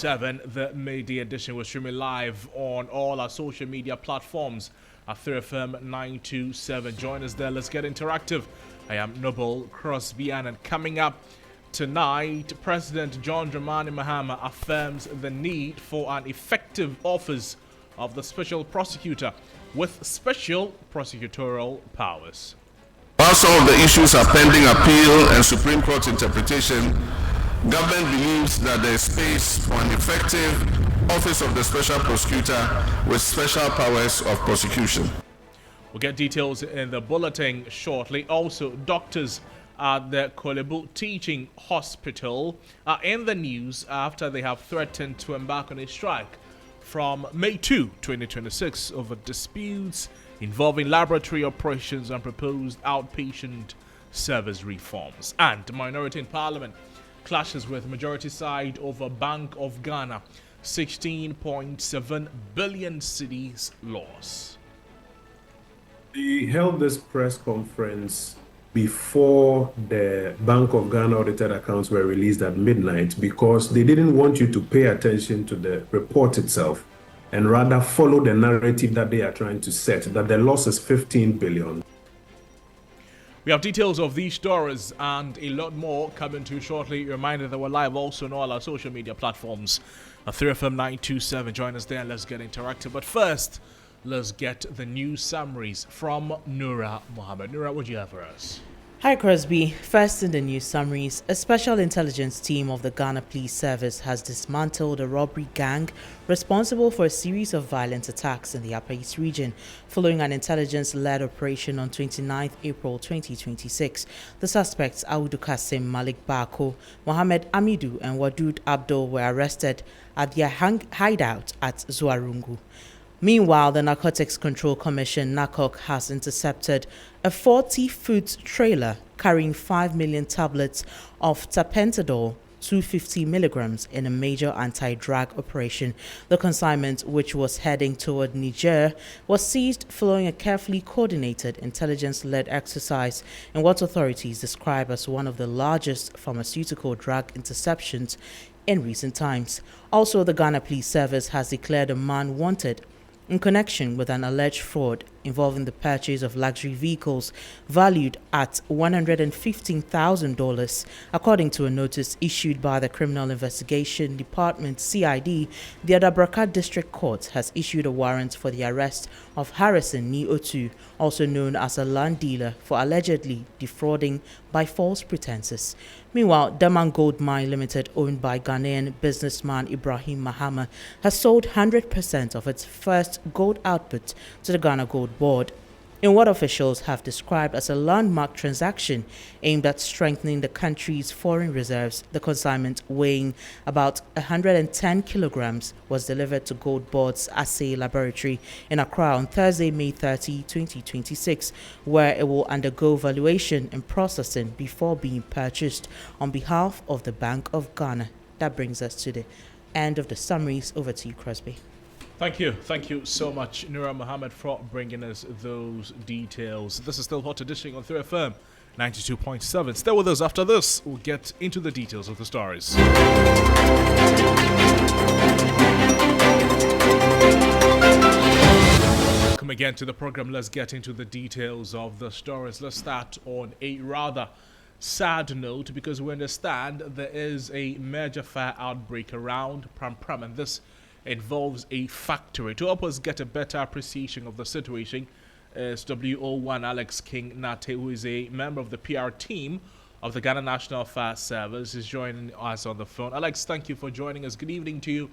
927. The Media Edition was streaming live on all our social media platforms at 3FM 927. Join us there. Let's get interactive. I am Noble Crosby Annan. Coming up tonight, President John Dramani Mahama affirms the need for an effective office of the special prosecutor with special prosecutorial powers. While some of the issues are pending appeal and Supreme Court interpretation, government believes that there is space for an effective office of the special prosecutor with special powers of prosecution. We'll get details in the bulletin shortly. Also, doctors at the Kolebu Teaching Hospital are in the news after they have threatened to embark on a strike from May 2, 2026 over disputes involving laboratory operations and proposed outpatient service reforms. And minority in parliament clashes with majority side over Bank of Ghana 16.7 billion cedis loss. They held this press conference before the Bank of Ghana audited accounts were released at midnight because they didn't want you to pay attention to the report itself and rather follow the narrative that they are trying to set, that the loss is 15 billion. We have details of these stories and a lot more coming to you shortly. Reminder that we're live also on all our social media platforms. 3FM 927. Join us there and let's get interactive. But first, let's get the news summaries from Nura Mohammed. Nura, what do you have for us? Hi Crosby. First in the news summaries, a special intelligence team of the Ghana Police Service has dismantled a robbery gang responsible for a series of violent attacks in the Upper East region following an intelligence-led operation on 29 April 2026. The suspects Audu Kasim, Malik Bako, Mohammed Amidu and Wadud Abdul were arrested at their hideout at Zuarungu. Meanwhile, the Narcotics Control Commission, NACOC, has intercepted a 40-foot trailer carrying 5 million tablets of tapentadol, 250 milligrams, in a major anti-drug operation. The consignment, which was heading toward Niger, was seized following a carefully coordinated intelligence-led exercise in what authorities describe as one of the largest pharmaceutical drug interceptions in recent times. Also, the Ghana Police Service has declared a man wanted in connection with an alleged fraud involving the purchase of luxury vehicles valued at $115,000. According to a notice issued by the Criminal Investigation Department (CID), the Adabraka District Court has issued a warrant for the arrest of Harrison Ni-Otu, also known as a land dealer, for allegedly defrauding by false pretenses. Meanwhile, Daman Gold Mine Limited, owned by Ghanaian businessman Ibrahim Mahama, has sold 100% of its first gold output to the Ghana Gold Board in what officials have described as a landmark transaction aimed at strengthening the country's foreign reserves. The consignment, weighing about 110 kilograms, was delivered to Gold Board's assay laboratory in Accra on Thursday, May 30, 2026, where it will undergo valuation and processing before being purchased on behalf of the Bank of Ghana. That brings us to the end of the summaries. Over to you, Crosby. Thank you so much, Nura Mohammed, for bringing us those details. This is still Hot Edition on 3FM 92.7. Stay with us. After this, we'll get into the details of the stories. Welcome again to the program. Let's get into the details of the stories. Let's start on a rather sad note because we understand there is a major fire outbreak around Pram Pram, and this involves a factory. To help us get a better appreciation of the situation is WO1 Alex King Nate, who is a member of the PR team of the Ghana National Fire Service, is joining us on the phone. Alex, thank you for joining us. Good evening to you.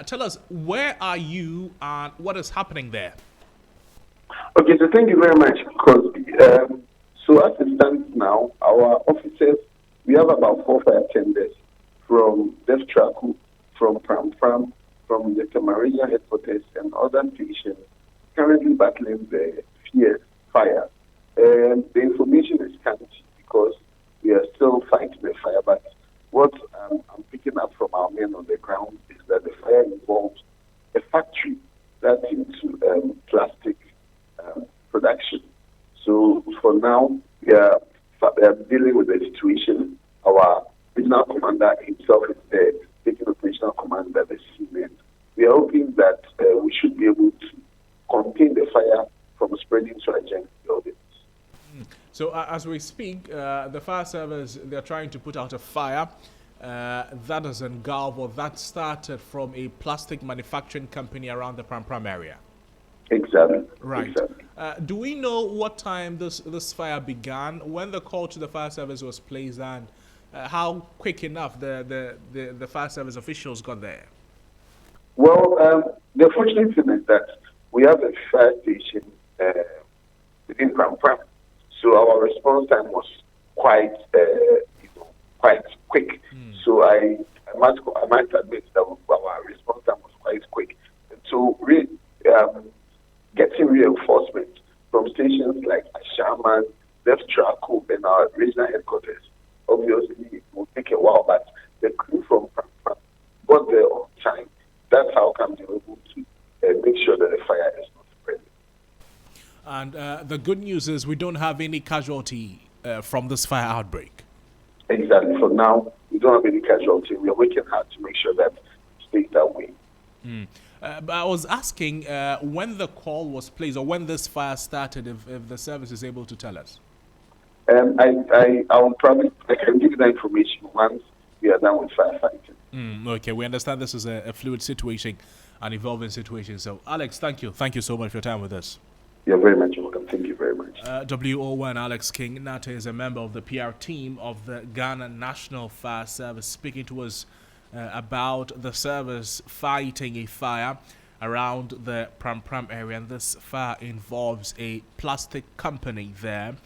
Tell us, where are you and what is happening there? Okay, so thank you very much, Crosby. So as it stands now, our officers, we have about 4 fire tenders from Deftraku, from Pram Pram, from the Camarilla headquarters and other stations currently battling the fierce fire. And the information is scanty because we are still fighting the fire. But what I'm picking up from our men on the ground is that the fire involves a factory that's into plastic production. So for now, we are dealing with the situation. Our regional commander himself is there, taking operational command at the that we should be able to contain the fire from spreading to adjacent buildings. So as we speak, the fire service, they're trying to put out a fire that is engulfed, or that started from a plastic manufacturing company around the Pram area. Exactly. Right. Exactly. Do we know what time this fire began, when the call to the fire service was placed, and how quick enough the fire service officials got there? Well, the fortunate thing is that we have a fire station within Pram. So our response time was quite quick. So I might admit that our response time was quite quick. And so getting reinforcement from stations like Ashaman, Left Traku, and our regional headquarters, obviously it will take a while, but the crew from Pram got there on time. That's how come they were able to make sure that the fire is not spreading. And the good news is we don't have any casualty from this fire outbreak. Exactly. For now, we don't have any casualty. We are working hard to make sure that it stays that way. But I was asking when the call was placed, or when this fire started, if the service is able to tell us. I can give you that information once we are done with firefighting. Okay, we understand this is a fluid situation, an evolving situation. So, Alex, thank you. Thank you so much for your time with us. You're very much welcome. Thank you very much. WO1 Alex King Nata is a member of the PR team of the Ghana National Fire Service, speaking to us about the service fighting a fire around the Pram area. And this fire involves a plastic company there.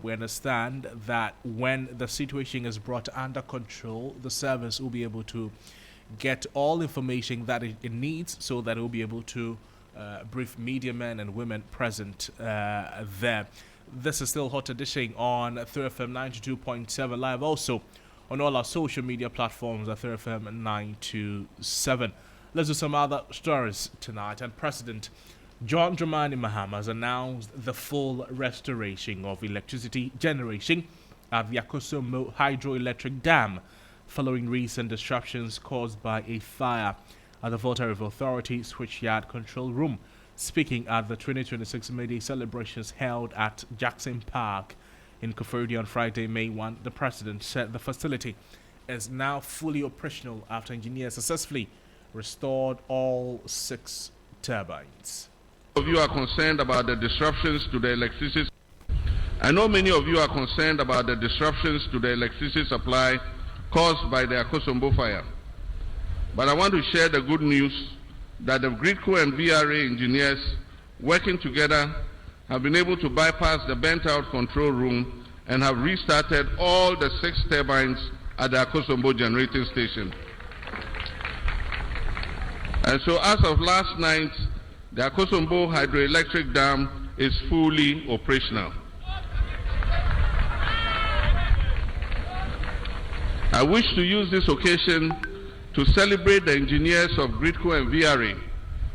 We understand that when the situation is brought under control, the service will be able to get all information that it needs, so that it will be able to brief media men and women present there. This is still Hot Edition on 3FM 92.7 live, also on all our social media platforms at 3FM 927. Let's do some other stories tonight. And President John Dramani Mahama has announced the full restoration of electricity generation at the Akosombo hydroelectric dam following recent disruptions caused by a fire at the Volta River Authority Switchyard Control Room. Speaking at the 2026 May Day celebrations held at Jackson Park in Kofodi on Friday, May 1, the president said the facility is now fully operational after engineers successfully restored all 6 turbines. Of you are concerned about the disruptions to the electricity. I know many of you are concerned about the disruptions to the electricity supply caused by the Akosombo fire. But I want to share the good news that the GRIDCO and VRA engineers working together have been able to bypass the burnt-out control room and have restarted all the 6 turbines at the Akosombo generating station. And so as of last night, the Akosombo hydroelectric dam is fully operational. I wish to use this occasion to celebrate the engineers of GRIDCO and VRA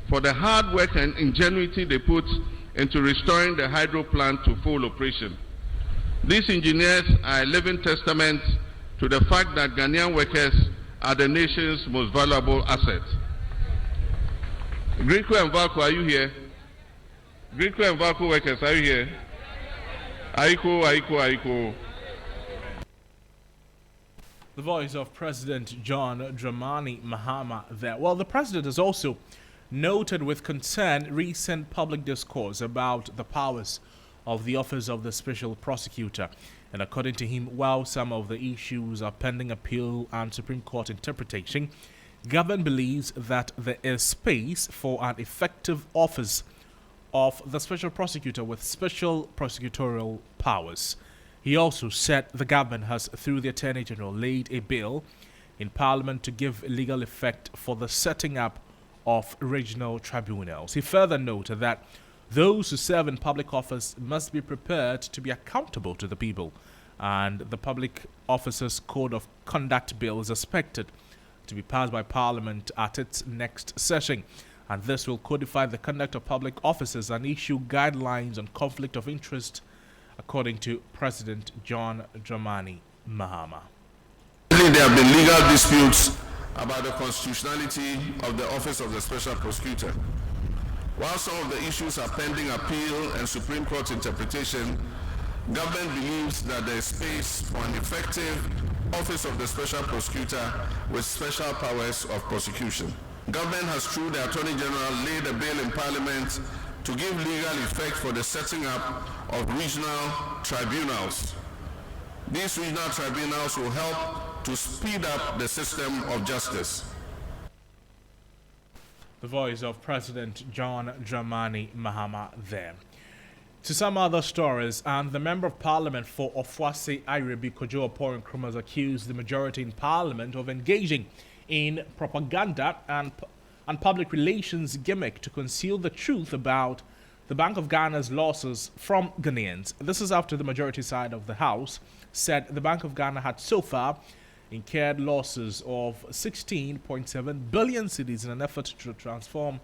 for the hard work and ingenuity they put into restoring the hydro plant to full operation. These engineers are a living testament to the fact that Ghanaian workers are the nation's most valuable asset. GRIDCO and VALCO, are you here? GRIDCO and VALCO workers, are you here? Aiko. The voice of President John Dramani Mahama there. Well, the president has also noted with concern recent public discourse about the powers of the Office of the Special Prosecutor. And according to him, while some of the issues are pending appeal and Supreme Court interpretation, government believes that there is space for an effective office of the Special Prosecutor with special prosecutorial powers. He also said the government has, through the Attorney General, laid a bill in Parliament to give legal effect for the setting up of regional tribunals. He further noted that those who serve in public office must be prepared to be accountable to the people, and the Public Officers Code of Conduct Bill is expected to be passed by Parliament at its next session, and this will codify the conduct of public officers and issue guidelines on conflict of interest, according to President John Dramani Mahama. There have been legal disputes about the constitutionality of the Office of the Special Prosecutor. While some of the issues are pending appeal and Supreme Court interpretation, government believes that there is space for an effective Office of the Special Prosecutor with special powers of prosecution. Government has, through the Attorney General, laid a bill in Parliament to give legal effect for the setting up of regional tribunals. These regional tribunals will help to speed up the system of justice. The voice of President John Dramani Mahama there. To some other stories, and the Member of Parliament for Ofuase Irebi Kojo Oporin Nkrumah has accused the majority in Parliament of engaging in propaganda and public relations gimmick to conceal the truth about the Bank of Ghana's losses from Ghanaians. This is after the majority side of the House said the Bank of Ghana had so far incurred losses of 16.7 billion cedis in an effort to transform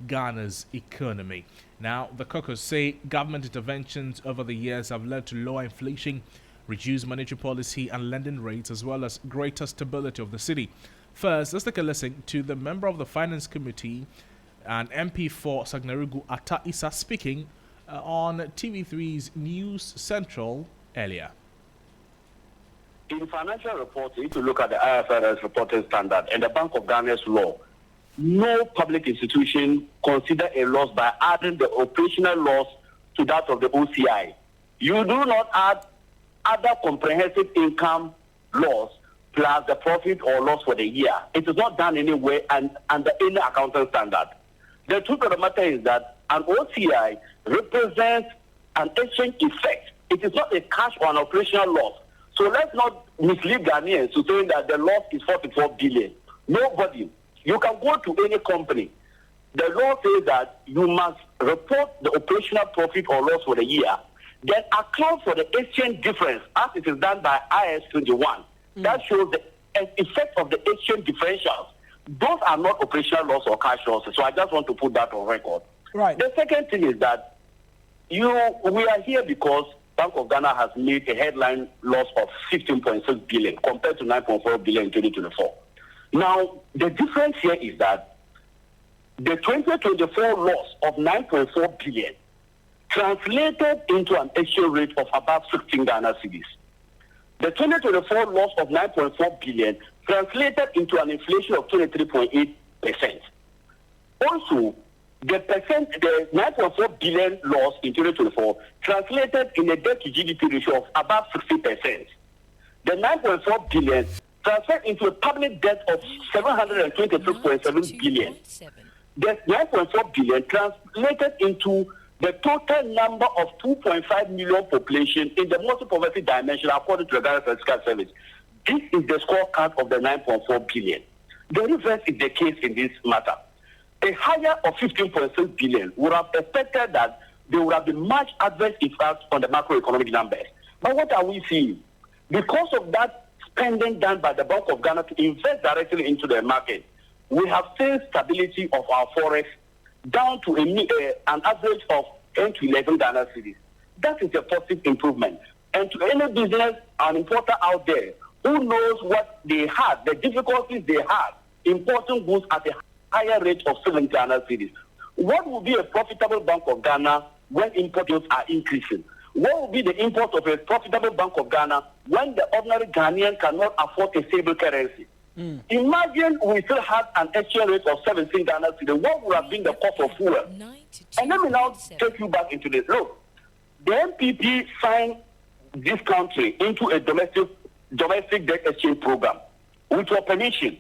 Ghana's economy. Now, the caucus say government interventions over the years have led to lower inflation, reduced monetary policy and lending rates, as well as greater stability of the city. First, let's take a listen to the member of the Finance Committee and MP for Sagnarigu, Atta Issa, speaking on TV3's News Central earlier. In financial reports, if you look at the IFRS reporting standard and the Bank of Ghana's law, no public institution consider a loss by adding the operational loss to that of the OCI. You do not add other comprehensive income loss plus the profit or loss for the year. It is not done anywhere and under any accounting standard. The truth of the matter is that an OCI represents an exchange effect. It is not a cash or an operational loss. So let's not mislead Ghanaians to saying that the loss is 44 billion. Nobody. You can go to any company. The law says that you must report the operational profit or loss for the year, then account for the exchange difference as it is done by IS 21. That shows the effect of the exchange differentials. Those are not operational loss or cash losses. So I just want to put that on record. Right. The second thing is that we are here because Bank of Ghana has made a headline loss of 15.6 billion compared to 9.4 billion in 2024. Now, the difference here is that the 2024 loss of 9.4 billion translated into an exchange rate of about 16 Ghana cedis. The 2024 loss of 9.4 billion translated into an inflation of 23.8%. Also, the 9.4 billion loss in 2024 translated in a debt to GDP ratio of about 60%. The 9.4 billion transferred into a public debt of 723.7 billion. The 9.4 billion translated into the total number of 2.5 million population in the multi-poverty dimension according to the Ghana Statistical Service. This is the scorecard of the 9.4 billion. The reverse is the case in this matter. A higher of 15.6 billion would have expected that there would have been much adverse effect on the macroeconomic numbers. But what are we seeing? Because of that spending done by the Bank of Ghana to invest directly into the market, we have seen stability of our forex down to an average of 10 to 11 Ghana cedis. That is a positive improvement. And to any business and importer out there who knows what they had, the difficulties they had importing goods at a higher rate of 7 Ghana cedis, what will be a profitable Bank of Ghana when imports are increasing? What will be the import of a profitable Bank of Ghana when the ordinary Ghanaian cannot afford a stable currency? Imagine we still had an exchange rate of 17 Ghana cedis. What would have been the cost of fuel? And let me now take you back into this. Look, the MPP signed this country into a domestic debt exchange program with your permission.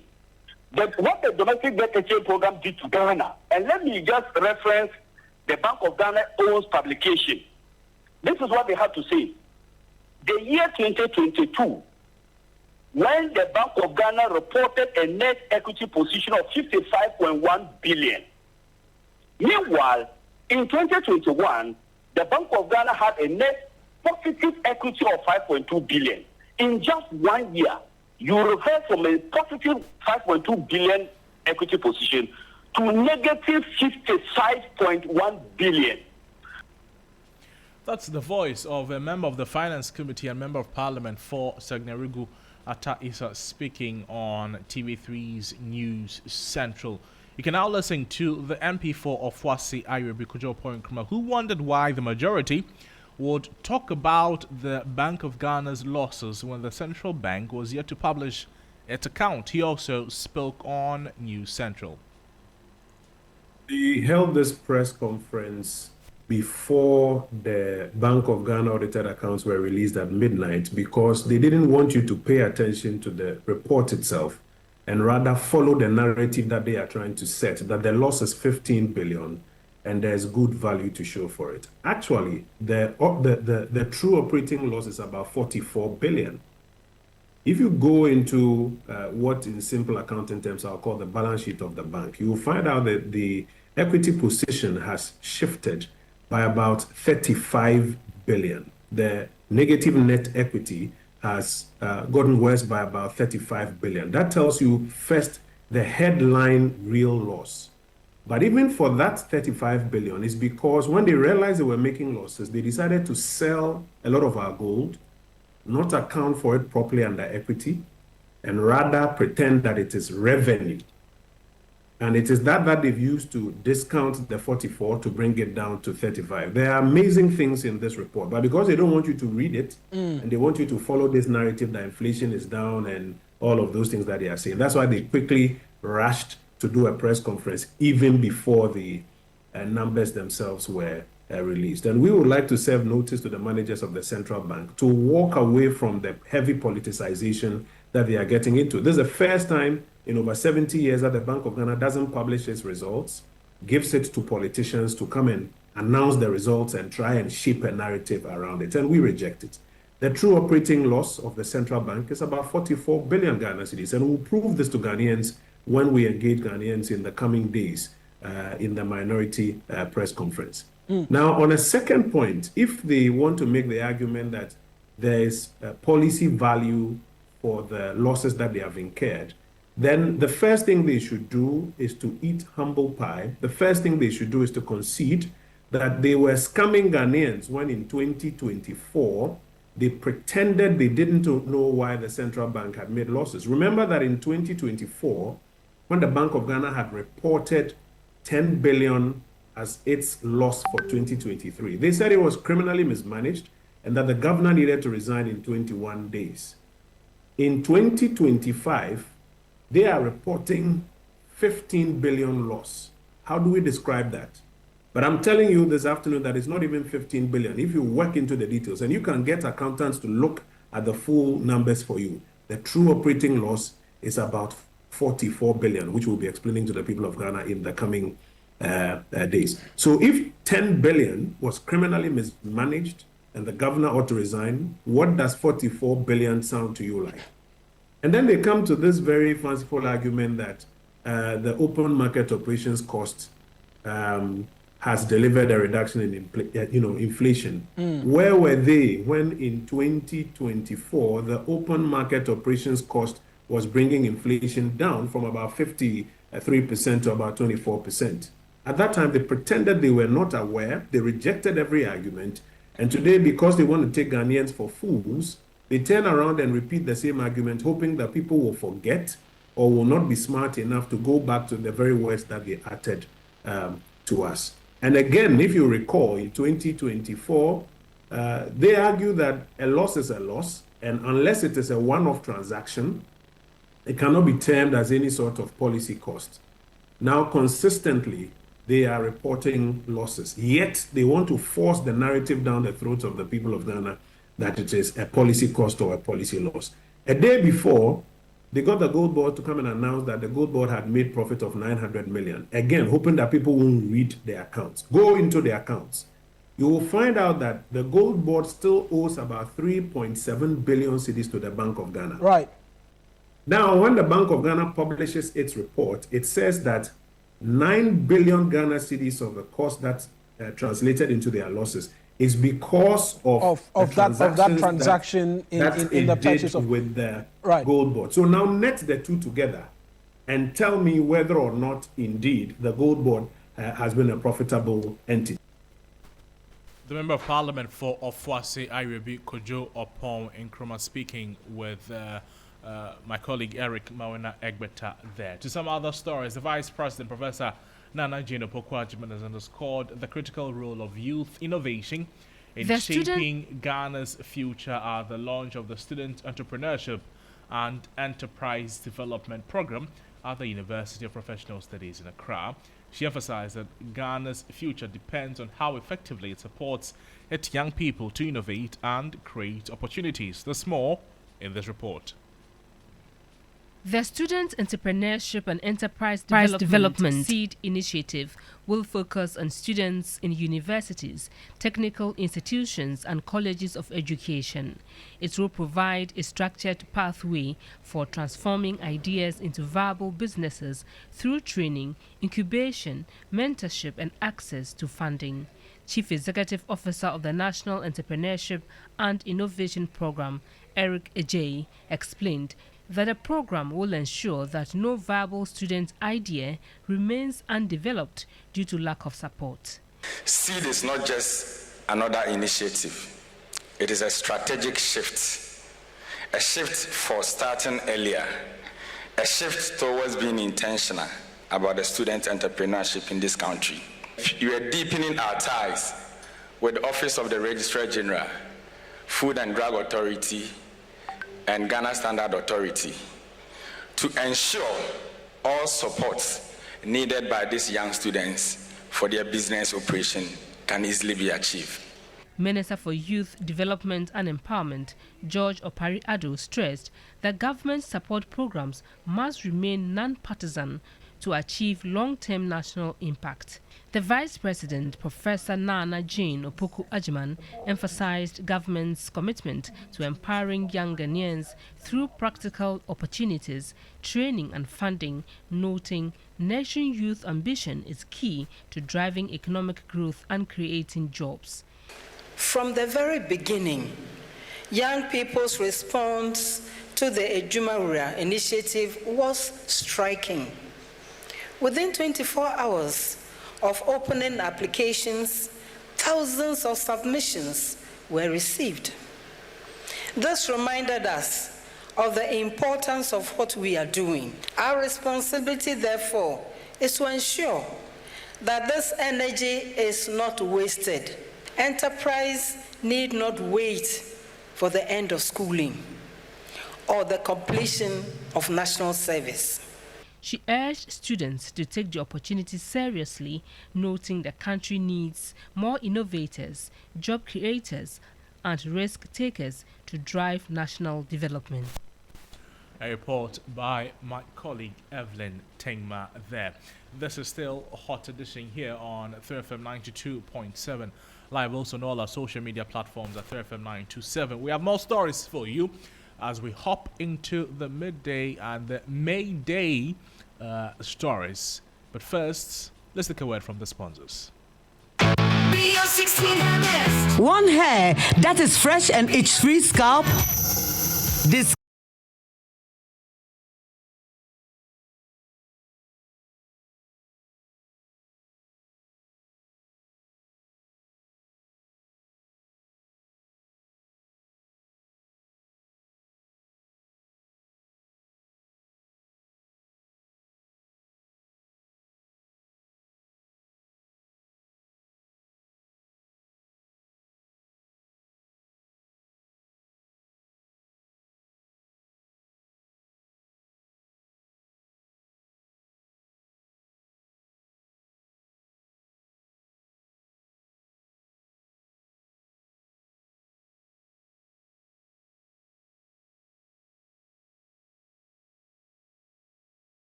But what the domestic debt exchange program did to Ghana, and let me just reference the Bank of Ghana owns publication. This is what they have to say. The year 2022, when the Bank of Ghana reported a net equity position of 55.1 billion. Meanwhile, in 2021, the Bank of Ghana had a net positive equity of 5.2 billion. In just 1 year, you refer from a positive 5.2 billion equity position to negative 55.1 billion. That's the voice of a member of the Finance Committee and member of Parliament for Sagnarigu, Atta Issa speaking on TV3's News Central. You can now listen to the MP for Ofuasi Ayrebi Kojo Nkrumah, who wondered why the majority would talk about the Bank of Ghana's losses when the central bank was yet to publish its account. He also spoke on News Central. They held this press conference before the Bank of Ghana audited accounts were released at midnight because they didn't want you to pay attention to the report itself and rather follow the narrative that they are trying to set, that the loss is 15 billion and there's good value to show for it. Actually, the true operating loss is about 44 billion. If you go into what in simple accounting terms I'll call the balance sheet of the bank, you will find out that the equity position has shifted by about 35 billion. The negative net equity has gotten worse by about 35 billion. That tells you first the headline real loss. But even for that 35 billion is because when they realized they were making losses, they decided to sell a lot of our gold, not account for it properly under equity, and rather pretend that it is revenue. And it is that they've used to discount the 44 to bring it down to 35. There are amazing things in this report, but because they don't want you to read it, and they want you to follow this narrative that inflation is down and all of those things that they are saying, that's why they quickly rushed to do a press conference even before the numbers themselves were released. And we would like to serve notice to the managers of the central bank to walk away from the heavy politicization that they are getting into. This is the first time in over 70 years that the Bank of Ghana doesn't publish its results, gives it to politicians to come and announce the results and try and shape a narrative around it, and we reject it. The true operating loss of the central bank is about 44 billion Ghana cedis, and we'll prove this to Ghanaians when we engage Ghanaians in the coming days in the minority press conference. Now, on a second point, if they want to make the argument that there is a policy value for the losses that they have incurred, then the first thing they should do is to eat humble pie. The first thing they should do is to concede that they were scamming Ghanaians when in 2024, they pretended they didn't know why the central bank had made losses. Remember that in 2024, when the Bank of Ghana had reported 10 billion as its loss for 2023, they said it was criminally mismanaged and that the governor needed to resign in 21 days. In 2025, they are reporting 15 billion loss. How do we describe that? But I'm telling you this afternoon that it's not even 15 billion. If you work into the details, and you can get accountants to look at the full numbers for you, the true operating loss is about 44 billion, which we'll be explaining to the people of Ghana in the coming days. So if 10 billion was criminally mismanaged and the governor ought to resign, what does 44 billion sound to you like? And then they come to this very fanciful argument that the open market operations cost has delivered a reduction in inflation. Where were they when in 2024 the open market operations cost was bringing inflation down from about 53% to about 24%? At that time, they pretended they were not aware. They rejected every argument. And today, because they want to take Ghanaians for fools, they turn around and repeat the same argument, hoping that people will forget or will not be smart enough to go back to the very words that they uttered to us. And again, if you recall, in 2024, they argue that a loss is a loss, and unless it is a one-off transaction, it cannot be termed as any sort of policy cost. Now, consistently, they are reporting losses, yet they want to force the narrative down the throats of the people of Ghana that it is a policy cost or a policy loss. A day before, they got the gold board to come and announce that the gold board had made profit of 900 million. Again, hoping that people won't read their accounts. Go into the accounts. You will find out that the gold board still owes about 3.7 billion cedis to the Bank of Ghana. Right. Now, when the Bank of Ghana publishes its report, it says that 9 billion Ghana cedis of the cost that's translated into their losses is because of that transaction in the purchase of with the gold board. So now net the two together and tell me whether or not indeed the gold board has been a profitable entity. The Member of Parliament for Ofuasi Ayrebi Kojo Nkrumah speaking with my colleague Eric Mawena Egbeta there. To some other stories, the Vice President, Professor Nana Jane Opoku-Agyeman, has underscored the critical role of youth innovation in shaping Ghana's future at the launch of the Student Entrepreneurship and Enterprise Development Program at the University of Professional Studies in Accra. She emphasized that Ghana's future depends on how effectively it supports its young people to innovate and create opportunities. There's more in this report. The Student Entrepreneurship and Enterprise Development SEED initiative will focus on students in universities, technical institutions and colleges of education. It will provide a structured pathway for transforming ideas into viable businesses through training, incubation, mentorship and access to funding. Chief Executive Officer of the National Entrepreneurship and Innovation Program, Eric Ejay, explained that the program will ensure that no viable student idea remains undeveloped due to lack of support. SEED is not just another initiative. It is a strategic shift. A shift for starting earlier. A shift towards being intentional about the student entrepreneurship in this country. We are deepening our ties with the Office of the Registrar General, Food and Drug Authority, and Ghana Standard Authority to ensure all supports needed by these young students for their business operation can easily be achieved. Minister for Youth Development and Empowerment, George Opari-Addo, stressed that government support programs must remain non-partisan to achieve long-term national impact. The Vice President, Professor Nana Jane Opoku-Agyeman, emphasized government's commitment to empowering young Ghanaians through practical opportunities, training and funding, noting nurturing youth ambition is key to driving economic growth and creating jobs. From the very beginning, young people's response to the Ejumawura initiative was striking. Within 24 hours of opening applications, thousands of submissions were received. This reminded us of the importance of what we are doing. Our responsibility, therefore, is to ensure that this energy is not wasted. Enterprise need not wait for the end of schooling or the completion of national service. She urged students to take the opportunity seriously, noting the country needs more innovators, job creators, and risk takers to drive national development. A report by my colleague Evelyn Tengma there. This is still a hot edition here on 3FM 92.7. Live also on all our social media platforms at 3FM 927. We have more stories for you as we hop into the midday and the May Day stories. But first, let's take a word from the sponsors. Want hair that is fresh and itch-free scalp? This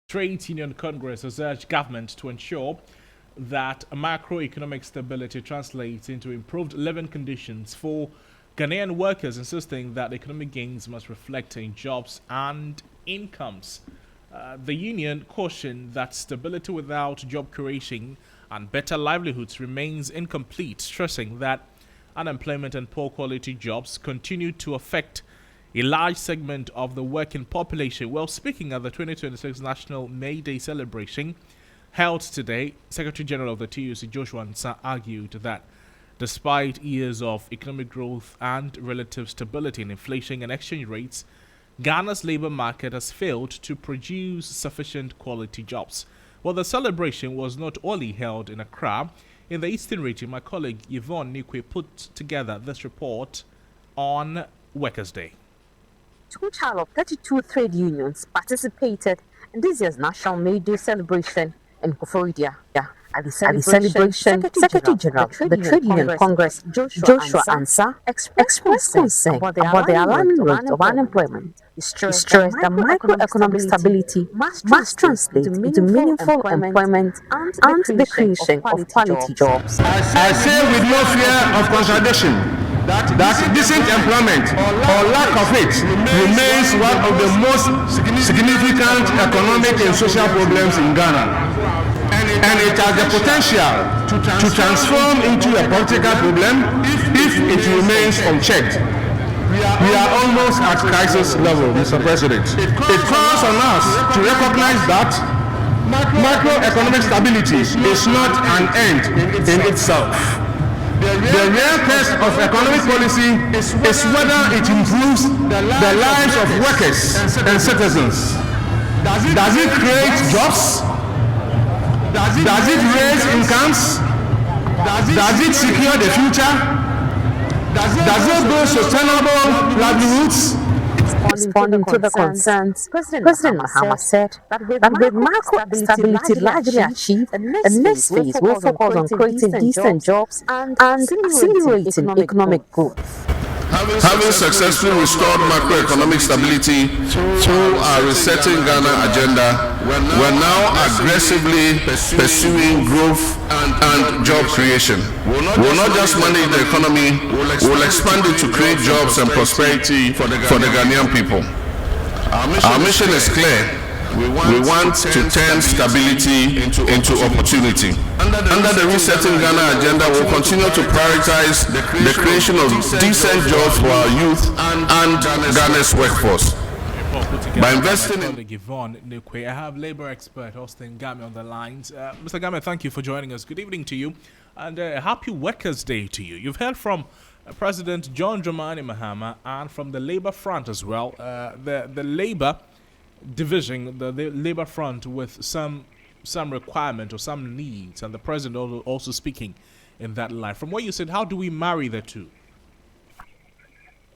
Trade Union Congress has urged government to ensure that macroeconomic stability translates into improved living conditions for Ghanaian workers, insisting that economic gains must reflect in jobs and incomes. The union cautioned that stability without job creation and better livelihoods remains incomplete, stressing that unemployment and poor quality jobs continue to affect a large segment of the working population. Well, speaking at the 2026 National May Day celebration held today, Secretary General of the TUC, Joshua Nsa, argued that despite years of economic growth and relative stability in inflation and exchange rates, Ghana's labor market has failed to produce sufficient quality jobs. Well, the celebration was not only held in Accra. In the Eastern region, my colleague Yvonne Nikwe put together this report on Workers' Day. Total of 32 trade unions participated in this year's National May Day celebration in Koforidua. At the celebration, Secretary General of the Trade Union Congress, Joshua Nsa, expressed concern about the alarming rate of unemployment. He stressed that microeconomic stability must translate into meaningful employment and the creation of quality jobs. I say with no fear of contradiction that decent employment or lack of it remains one of the most significant economic and social problems in Ghana. And it has the potential to transform into a political problem if it remains unchecked. We are almost at crisis level, Mr. President. It calls on us to recognize that macroeconomic stability is not an end in itself. The real test of economic policy is whether it improves the lives of workers and citizens. Does it create jobs? Does it raise incomes? Does it secure the future? Does it build sustainable livelihoods? Responding to the concerns, President Mahama said that with macro stability largely achieved, the next phase will focus on creating decent jobs and accelerating economic growth. Having successfully restored macroeconomic stability through our Resetting Ghana agenda, we're now aggressively pursuing growth and job creation. We'll not just manage the economy, we'll expand it to create jobs and prosperity for the Ghanaian people. Our mission is clear. We want to turn stability into opportunity. Under the Resetting Ghana agenda, we'll continue to prioritize the creation of decent jobs for our youth and Ghana's workforce. By investing in Yvonne Nikwe, I have labor expert Austin Game on the lines. Mr. Game, thank you for joining us. Good evening to you, and happy Workers' Day to you. You've heard from President John Dramani Mahama and from the Labour Front as well. The Labour division, the Labour Front, with some requirement or some needs, and the President also speaking in that line. From what you said, how do we marry the two?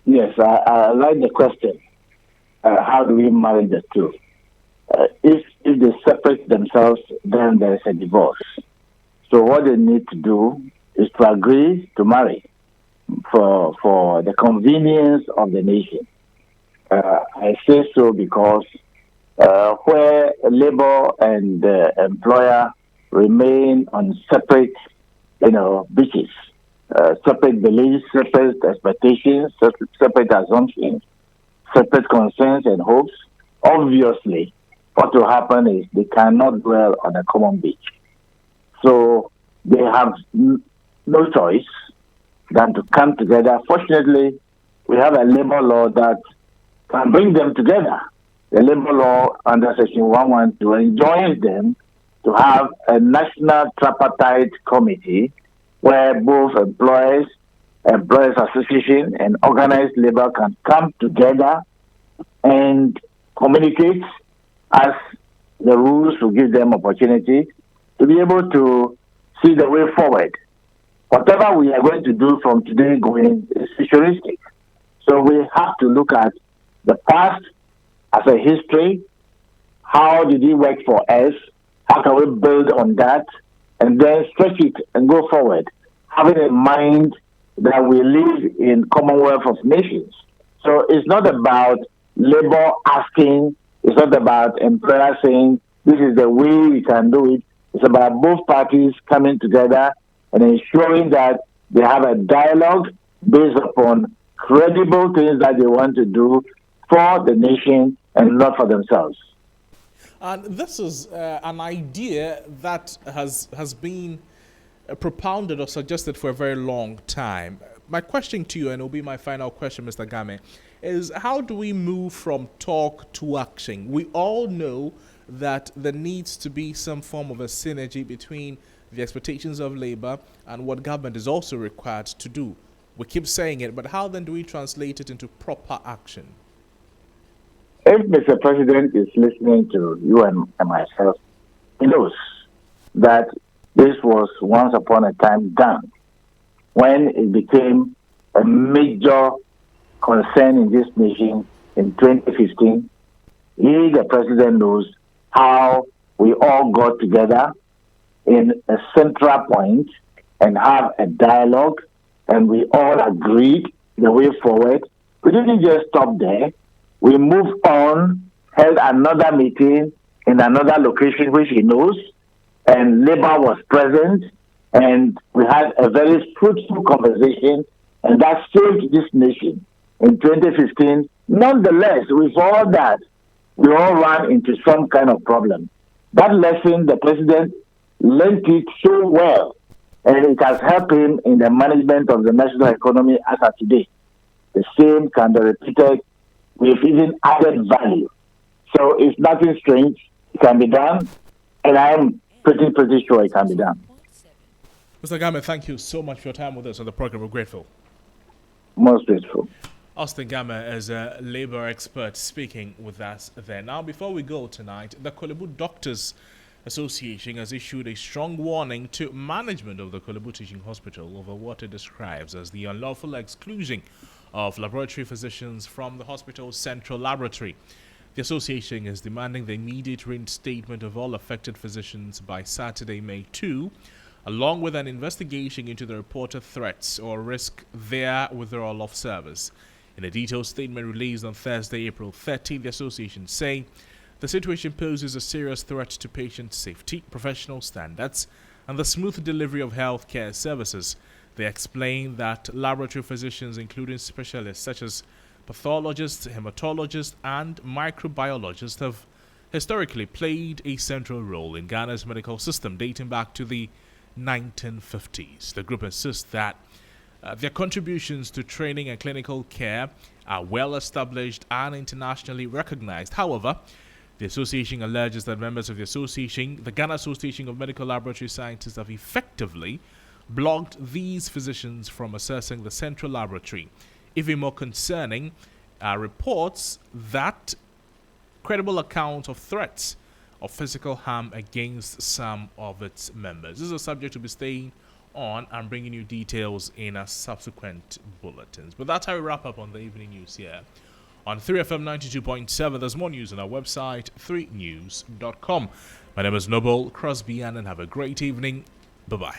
Yes, I like the question. How do we marry the two? If they separate themselves, then there is a divorce. So what they need to do is to agree to marry for the convenience of the nation. I say so because where labor and employer remain on separate, beaches, separate beliefs, separate expectations, separate assumptions, separate concerns and hopes, obviously what will happen is they cannot dwell on a common beach. So they have no choice than to come together. Fortunately, we have a labor law that can bring them together. The labor law under Section 112 enjoins them to have a national tripartite committee where both employers association and organized labor can come together and communicate as the rules will give them opportunity to be able to see the way forward. Whatever we are going to do from today going is futuristic. So we have to look at the past as a history. How did it work for us? How can we build on that? And then stretch it and go forward, having in mind that we live in Commonwealth of Nations. So it's not about labor asking, it's not about employer saying, this is the way we can do it. It's about both parties coming together and ensuring that they have a dialogue based upon credible things that they want to do for the nation and not for themselves. And this is an idea that has been propounded or suggested for a very long time. My question to you, and it will be my final question, Mr. Game, is how do we move from talk to action? We all know that there needs to be some form of a synergy between the expectations of labor and what government is also required to do. We keep saying it, but how then do we translate it into proper action? If Mr. President is listening to you and myself, he knows that this was once upon a time done when it became a major concern in this nation in 2015. He, the President, knows how we all got together in a central point and have a dialogue, and we all agreed the way forward. We didn't just stop there. We moved on, held another meeting in another location which he knows, and Labour was present, and we had a very fruitful conversation, and that saved this nation in 2015. Nonetheless, with all that, we all ran into some kind of problem. That lesson, the President learned it so well, and it has helped him in the management of the national economy as of today. The same can be repeated with even added value. So it's nothing strange. It can be done, and I'm pretty sure it can be done. Mr. Game, thank you so much for your time with us on the program. We're grateful. Most grateful. Austin Game is a labor expert speaking with us there. Now, before we go tonight, the Kolebu Doctors Association has issued a strong warning to management of the Kolebu Teaching Hospital over what it describes as the unlawful exclusion of laboratory physicians from the hospital's central laboratory. The association is demanding the immediate reinstatement of all affected physicians by Saturday, May 2, along with an investigation into the reported threats or risk their withdrawal of service. In a detailed statement released on Thursday, April 30, the association say the situation poses a serious threat to patient safety, professional standards, and the smooth delivery of healthcare services. They explain that laboratory physicians, including specialists such as pathologists, hematologists, and microbiologists, have historically played a central role in Ghana's medical system dating back to the 1950s. The group insists that their contributions to training and clinical care are well established and internationally recognized. However, the association alleges that members of the association, the Ghana Association of Medical Laboratory Scientists, have effectively blocked these physicians from accessing the central laboratory. Even more concerning are reports that credible accounts of threats of physical harm against some of its members. This is a subject to be staying on and bringing you details in our subsequent bulletins. But that's how we wrap up on the evening news here on 3FM 92.7. There's more news on our website, 3news.com. My name is Noble Crosby Annan. Have a great evening. Bye-bye.